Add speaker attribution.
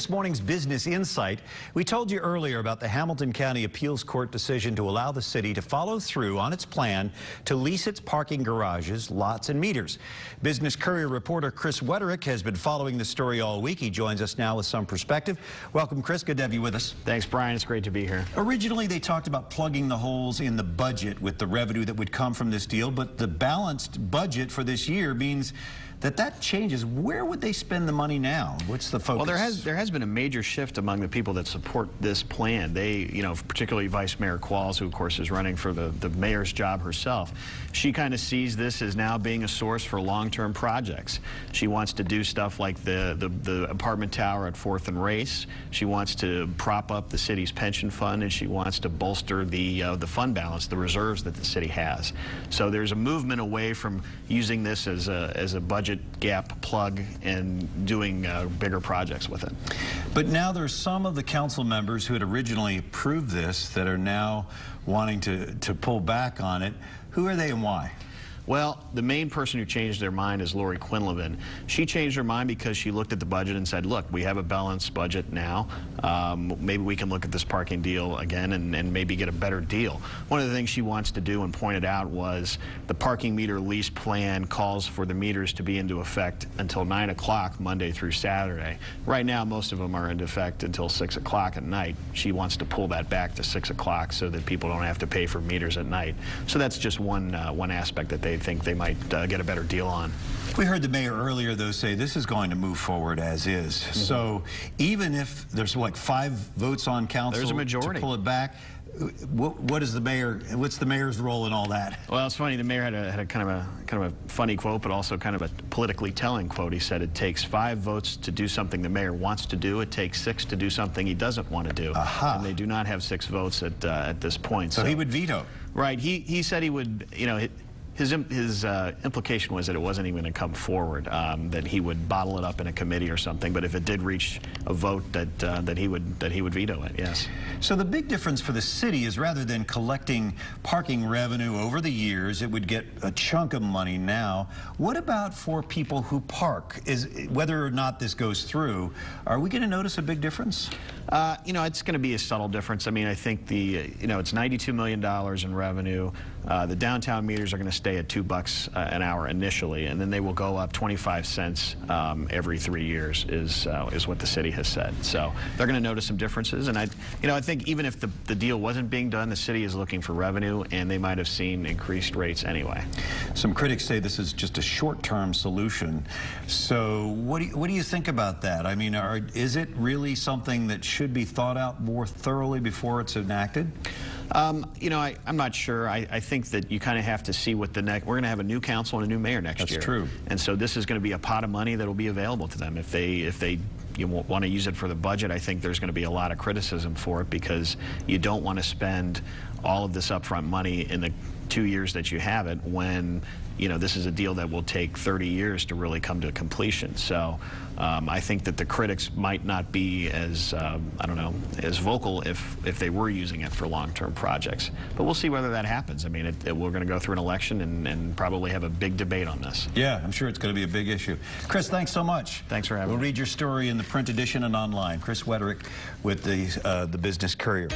Speaker 1: this morning's Business Insight, we told you earlier about the Hamilton County Appeals Court decision to allow the city to follow through on its plan to lease its parking garages, lots, and meters. Business Courier reporter Chris Wederick has been following the story all week. He joins us now with some perspective. Welcome, Chris. Good to have you with us.
Speaker 2: Thanks, Brian. It's great to be here.
Speaker 1: Originally, they talked about plugging the holes in the budget with the revenue that would come from this deal, but the balanced budget for this year means that changes. Where would they spend the money now? What's the focus?
Speaker 2: Well, there has been a major shift among the people that support this plan. They, particularly Vice Mayor Qualls, who of course is running for the mayor's job herself. She kind of sees this as now being a source for long-term projects. She wants to do stuff like the apartment tower at 4th and Race. She wants to prop up the city's pension fund, and she wants to bolster the fund balance, the reserves that the city has. So there's a movement away from using this as a budget gap plug and doing bigger projects with it.
Speaker 1: But now there's some of the council members who had originally approved this that are now wanting to pull back on it. Who are they and why?
Speaker 2: Well, the main person who changed their mind is Laurie Quinlivan. She changed her mind because she looked at the budget and said, look, we have a balanced budget now. Maybe we can look at this parking deal again and maybe get a better deal. One of the things she wants to do and pointed out was the parking meter lease plan calls for the meters to be into effect until 9 o'clock Monday through Saturday. Right now, most of them are into effect until 6 o'clock at night. She wants to pull that back to 6 o'clock so that people don't have to pay for meters at night. So that's just one aspect that they think they might get a better deal on.
Speaker 1: We heard the mayor earlier, though, say this is going to move forward as is. Mm-hmm. So even if there's like 5 votes on council,
Speaker 2: there's a majority
Speaker 1: to pull it back, what's the mayor's role in all that?
Speaker 2: Well, it's funny. The mayor had a kind of a funny quote, but also kind of a politically telling quote. He said, "It takes 5 votes to do something the mayor wants to do. It takes 6 to do something he doesn't want to do."
Speaker 1: Aha.
Speaker 2: And they do not have 6 votes at this point.
Speaker 1: So he would veto.
Speaker 2: Right. He said he would. His implication was that it wasn't even going to come forward, that he would bottle it up in a committee or something. But if it did reach a vote, that he would veto it. Yes.
Speaker 1: So the big difference for the city is rather than collecting parking revenue over the years, it would get a chunk of money now. What about for people who park? Whether or not this goes through, are we going to notice a big difference?
Speaker 2: It's going to be a subtle difference. I mean, I think it's $92 million in revenue. The downtown meters are going to stay at $2 an hour initially, and then they will go up 25 cents every 3 years is what the city has said. So they're going to notice some differences, and I think even if the deal wasn't being done, the city is looking for revenue, and they might have seen increased rates anyway.
Speaker 1: Some critics say this is just a short-term solution. So what do you think about that? I mean, is it really something that should be thought out more thoroughly before it's enacted?
Speaker 2: I'm not sure. I think that you kind of have to see what we're going to have a new council and a new mayor next year.
Speaker 1: That's true.
Speaker 2: And so this is going to be a pot of money that will be available to them. If they want to use it for the budget, I think there's going to be a lot of criticism for it because you don't want to spend all of this upfront money in the 2 years that you have it when this is a deal that will take 30 years to really come to completion. So I think that the critics might not be as, as vocal if they were using it for long-term projects. But we'll see whether that happens. I mean, we're going to go through an election and probably have a big debate on this.
Speaker 1: Yeah, I'm sure it's going to be a big issue. Chris, thanks so much.
Speaker 2: Thanks for having me.
Speaker 1: We'll read your story in the print edition and online. Chris Wederick with the Business Courier.